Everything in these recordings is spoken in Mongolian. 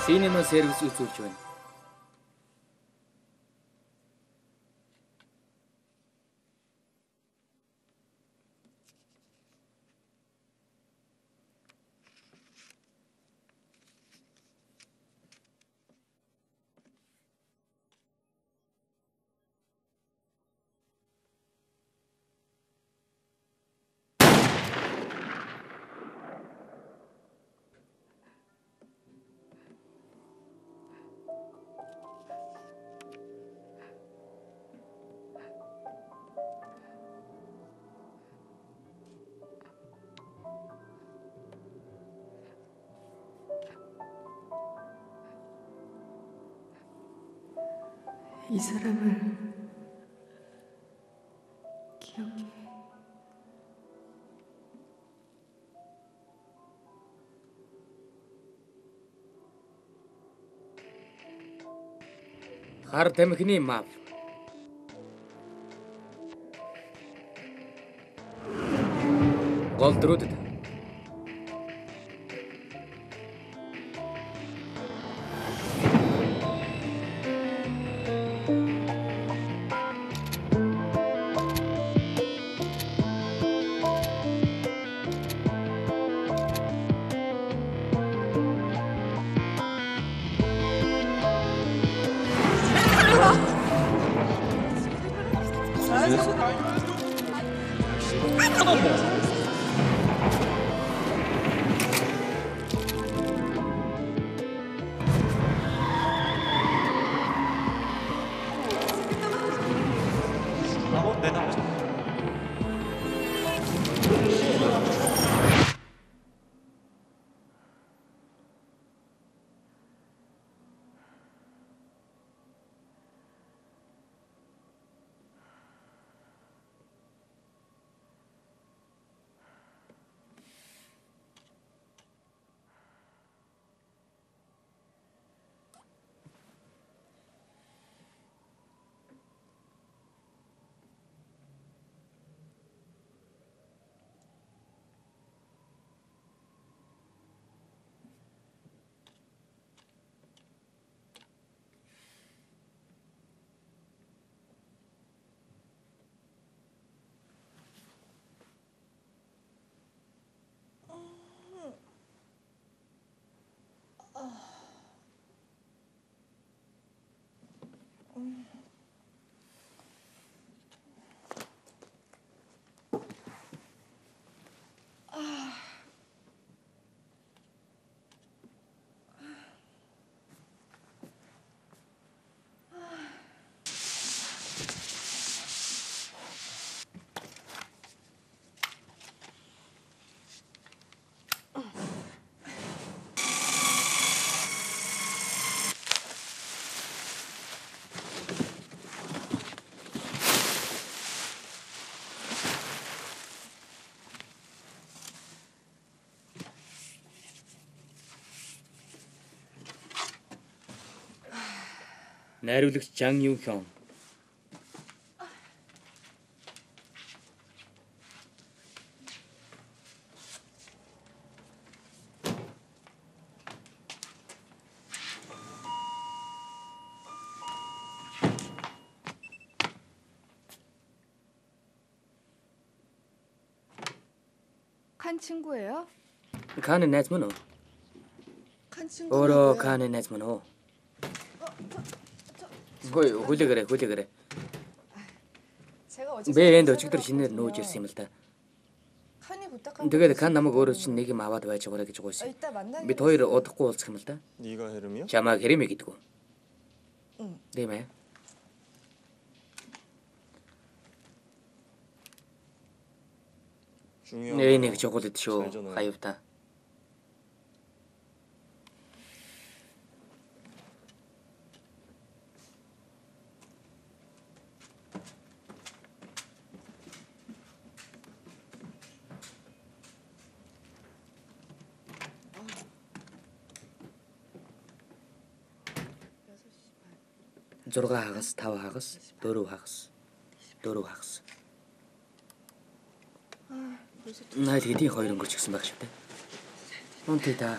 Cinema service үзүүлж байна. 이 사람을 기억해. Хар тамхины мав. Голдруудад найруулагч Жан Ю Хён. 칸 친구예요? 칸은 найз мөн үү? 칸 친구. Өөрөө 칸은 найз мөн үү? Хүлээгээрэй. 제가 어제 Би энд өчигдөр шинээр нөөж ирсэн юм л да. 칸이 부탁한 Тэгээд Кан намайг өөрөө чинь нэг юм аваад байж байгаарэ гэж гуйсан. 이따 만나기로 Бид хоёр удахгүй уулзах юм л да. 네가 헤름이야? Чамаа Хэрэми гэдэг үү? 응. Тийм ээ. 중요한 нэг чухал дэд шүү. Хаяв та. зурга хагас, 5 хагас, 4 хагас, 4 хагас. Найл хэдийн хоёр өнгөрч гисэн байх шүү дээ. Унтээ та.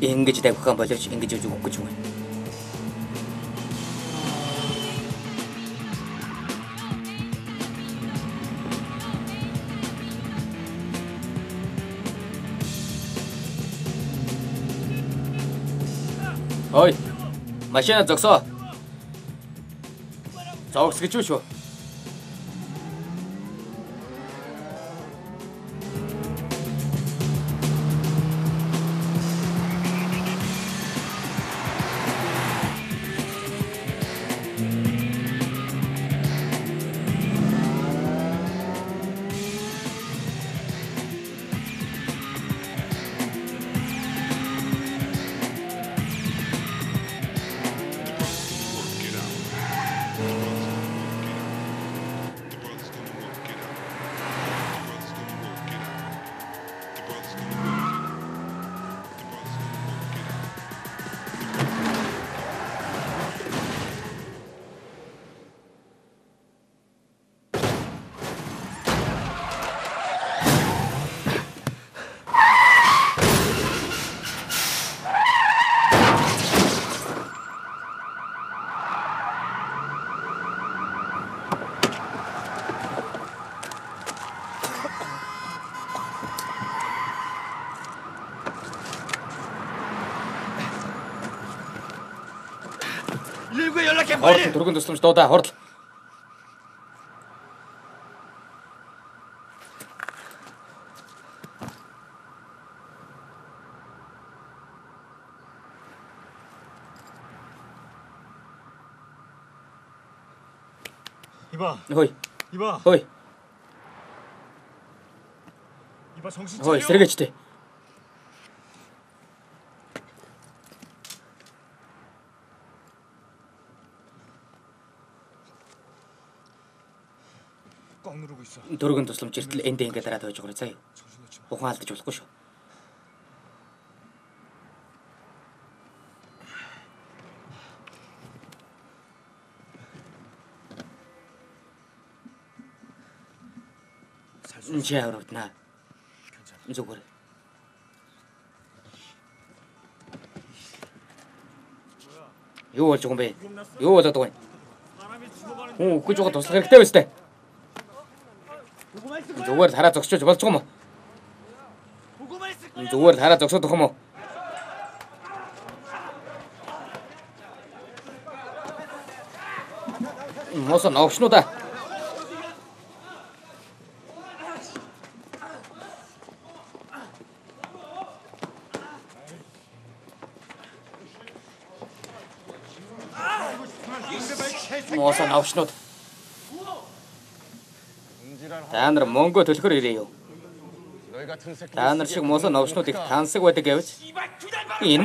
Ингэж тавихсан боловч ингэж үгүй гэж байна. Ой. Машина зогсоо. Зогсгож шүү. Хурд дөргөн тусламж дуудаа хурд. 이봐. Хөөе. 이봐. Хөөе. 이봐 정신 Хөөе, 차려. сэргээч дээ. 꽉 누르고 있어. Дөргөн тусламж иртэл энд ингэ дараад байж байгаа заяа. 정신 놓지 마. Ухаан алдаж болохгүй шүү. Чи аврагдана. Зүгээр. Юу болж байгаа юм бэ? Юу болоод байгаа юм? Хүн үхэж байгаа туслах хэрэгтэй байс тээ. Зүгээр хараа зогсож болж байгаа юм уу? Зүгээр хараа зогсоод байгаа юм уу? Мос навшнуу да. Мос навшнууд. Та нар Монгол төлөхөр ирээ юу? Та нар шиг мос навшнууд их тансаг байдаг гэвч энэ